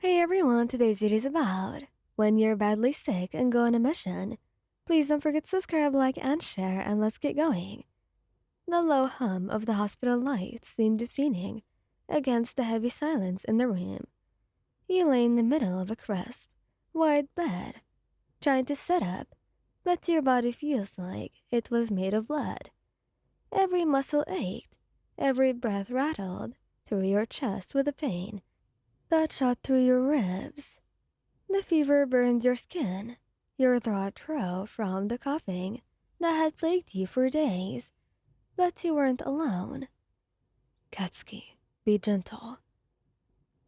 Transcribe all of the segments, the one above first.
Hey everyone, today's video is about when you're badly sick and go on a mission. Please don't forget to subscribe, like, and share, and let's get going. The low hum of the hospital lights seemed defeating against the heavy silence in the room. You lay in the middle of a crisp, wide bed, trying to sit up, but your body feels like it was made of lead. Every muscle ached, every breath rattled through your chest with the pain that shot through your ribs. The fever burned your skin, your throat raw from the coughing that had plagued you for days, but you weren't alone. Katsuki, be gentle.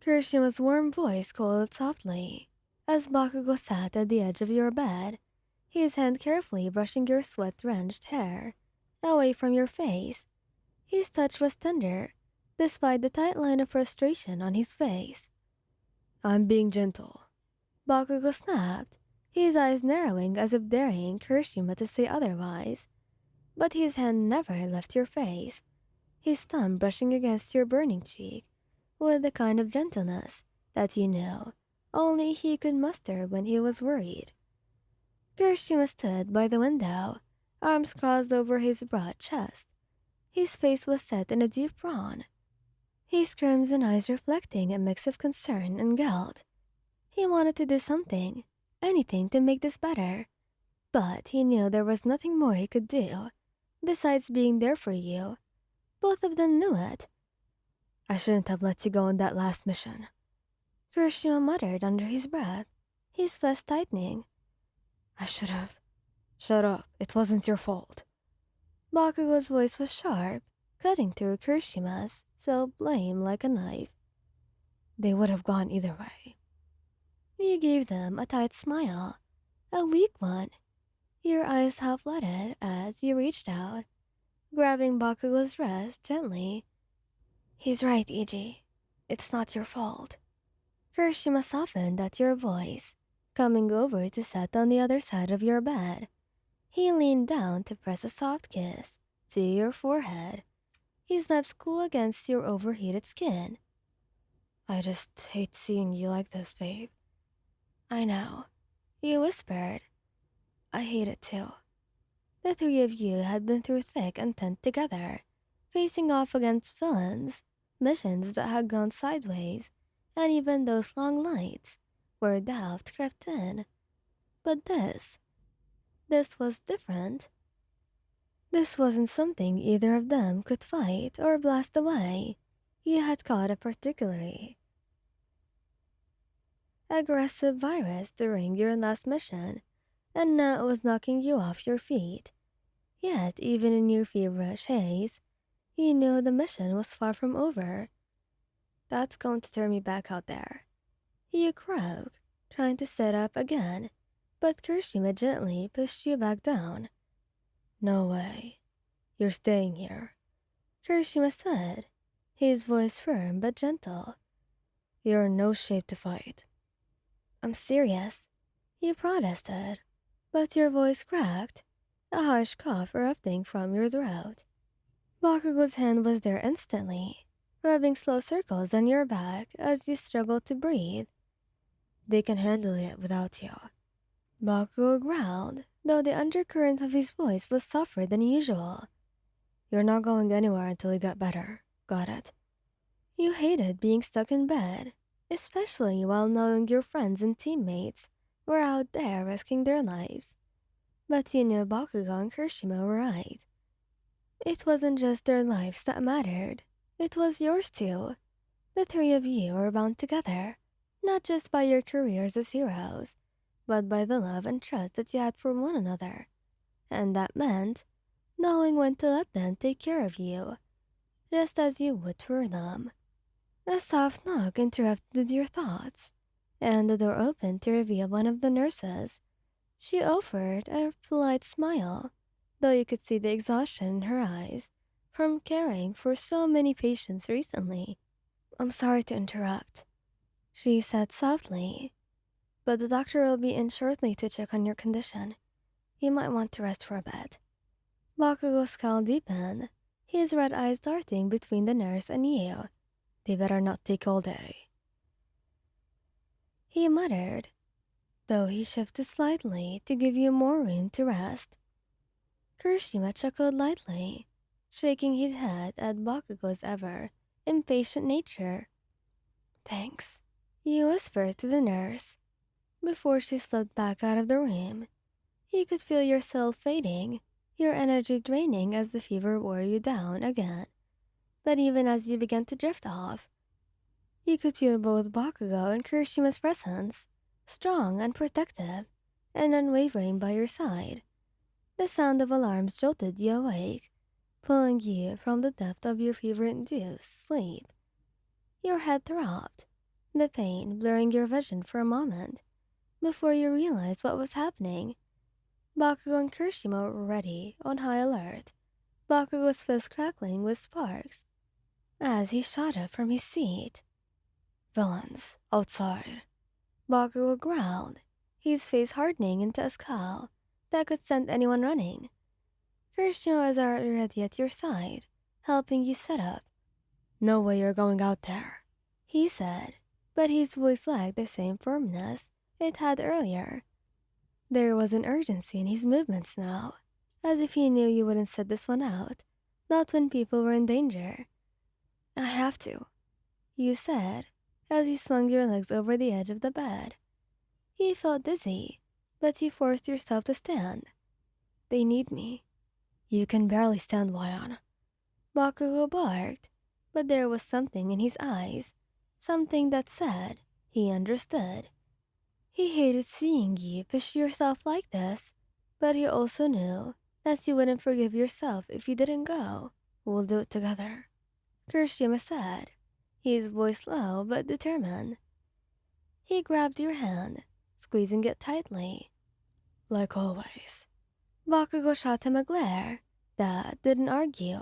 Kirishima's warm voice called softly as Bakugo sat at the edge of your bed, his hand carefully brushing your sweat-drenched hair away from your face. His touch was tender, despite the tight line of frustration on his face. I'm being gentle. Bakugo snapped, his eyes narrowing as if daring Kirishima to say otherwise. But his hand never left your face, his thumb brushing against your burning cheek with the kind of gentleness that you know only he could muster when he was worried. Kirishima stood by the window, arms crossed over his broad chest. His face was set in a deep frown, his crimson eyes reflecting a mix of concern and guilt. He wanted to do something, anything to make this better, but he knew there was nothing more he could do besides being there for you. Both of them knew it. I shouldn't have let you go on that last mission, Kirishima muttered under his breath, his fist tightening. I should have. Shut up, it wasn't your fault. Bakugo's voice was sharp, cutting through Kirishima's, self-blame like a knife. They would have gone either way. You gave them a tight smile, a weak one, your eyes half-lighted as you reached out, grabbing Bakugo's wrist gently. He's right, Iji. It's not your fault. Kirishima softened at your voice, coming over to sit on the other side of your bed. He leaned down to press a soft kiss to your forehead, his lips cool against your overheated skin. I just hate seeing you like this, babe. I know, you whispered. I hate it too. The three of you had been through thick and thin together, facing off against villains, missions that had gone sideways, and even those long nights where doubt crept in. But this was different. This wasn't something either of them could fight or blast away. You had caught a particularly aggressive virus during your last mission, and now it was knocking you off your feet. Yet, even in your feverish haze, you knew the mission was far from over. That's going to turn me back out there. You croaked, trying to sit up again, but Kirishima gently pushed you back down. No way. You're staying here, Kirishima said, his voice firm but gentle. You're in no shape to fight. I'm serious, you protested, but your voice cracked, a harsh cough erupting from your throat. Bakugo's hand was there instantly, rubbing slow circles on your back as you struggled to breathe. They can handle it without you. Bakugo growled, though the undercurrent of his voice was softer than usual. You're not going anywhere until you get better, got it? You hated being stuck in bed, especially while knowing your friends and teammates were out there risking their lives. But you knew Bakugo and Kirishima were right. It wasn't just their lives that mattered, it was yours too. The three of you were bound together, not just by your careers as heroes, but by the love and trust that you had for one another. And that meant knowing when to let them take care of you, just as you would for them. A soft knock interrupted your thoughts, and the door opened to reveal one of the nurses. She offered a polite smile, though you could see the exhaustion in her eyes from caring for so many patients recently. I'm sorry to interrupt, she said softly, but the doctor will be in shortly to check on your condition. You might want to rest for a bit. Bakugo's scowl deepened, his red eyes darting between the nurse and you. They better not take all day. he muttered, though he shifted slightly to give you more room to rest. Kirishima chuckled lightly, shaking his head at Bakugo's ever impatient nature. Thanks, he whispered to the nurse. Before she slipped back out of the room, you could feel yourself fading, your energy draining as the fever wore you down again. But even as you began to drift off, you could feel both Bakugo and Kirishima's presence, strong and protective, and unwavering by your side. The sound of alarms jolted you awake, pulling you from the depth of your fever-induced sleep. Your head throbbed, the pain blurring your vision for a moment, before you realized what was happening. Bakugo and Kirishima were ready, on high alert, Bakugo's fist crackling with sparks, as he shot up from his seat. Villains, outside. Bakugo growled, his face hardening into a scowl that could send anyone running. Kirishima was already at your side, helping you set up. No way you're going out there, he said, but his voice lacked the same firmness it had earlier. There was an urgency in his movements now, as if he knew you wouldn't sit this one out, not when people were in danger. I have to, you said, as you swung your legs over the edge of the bed. You felt dizzy, but you forced yourself to stand. They need me. You can barely stand, Lion. Bakugo barked, but there was something in his eyes, something that said he understood. He hated seeing you push yourself like this, but he also knew that you wouldn't forgive yourself if you didn't go. We'll do it together, Kirishima said, his voice low but determined. He grabbed your hand, squeezing it tightly. Like always. Bakugo shot him a glare that didn't argue.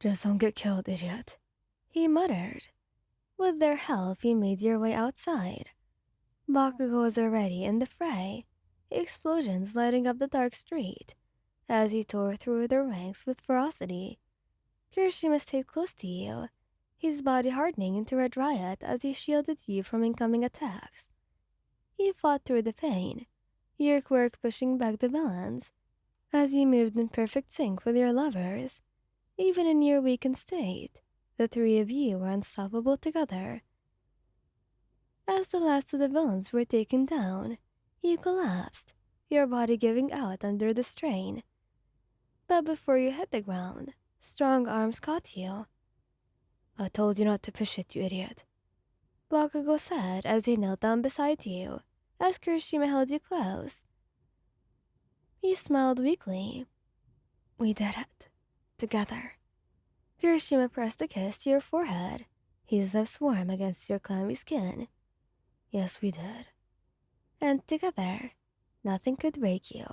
Just don't get killed, idiot, he muttered. With their help, you made your way outside. Bakugo was already in the fray, explosions lighting up the dark street as he tore through the ranks with ferocity. Kirishima stayed close to you, his body hardening into red riot as he shielded you from incoming attacks. You fought through the pain, your quirk pushing back the villains, as you moved in perfect sync with your lovers. Even in your weakened state, the three of you were unstoppable together. As the last of the villains were taken down, you collapsed, your body giving out under the strain. But before you hit the ground, strong arms caught you. I told you not to push it, you idiot, Bakugo said as he knelt down beside you, as Kirishima held you close. He smiled weakly. We did it. Together. Kirishima pressed a kiss to your forehead, his lips warm against your clammy skin. Yes, we did. And together, nothing could break you.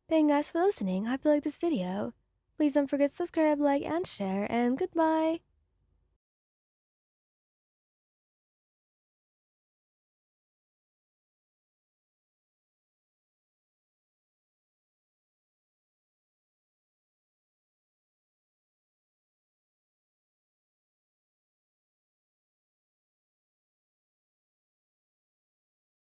Thank you guys for listening. Hope you liked this video. Please don't forget to subscribe, like, and share, and goodbye!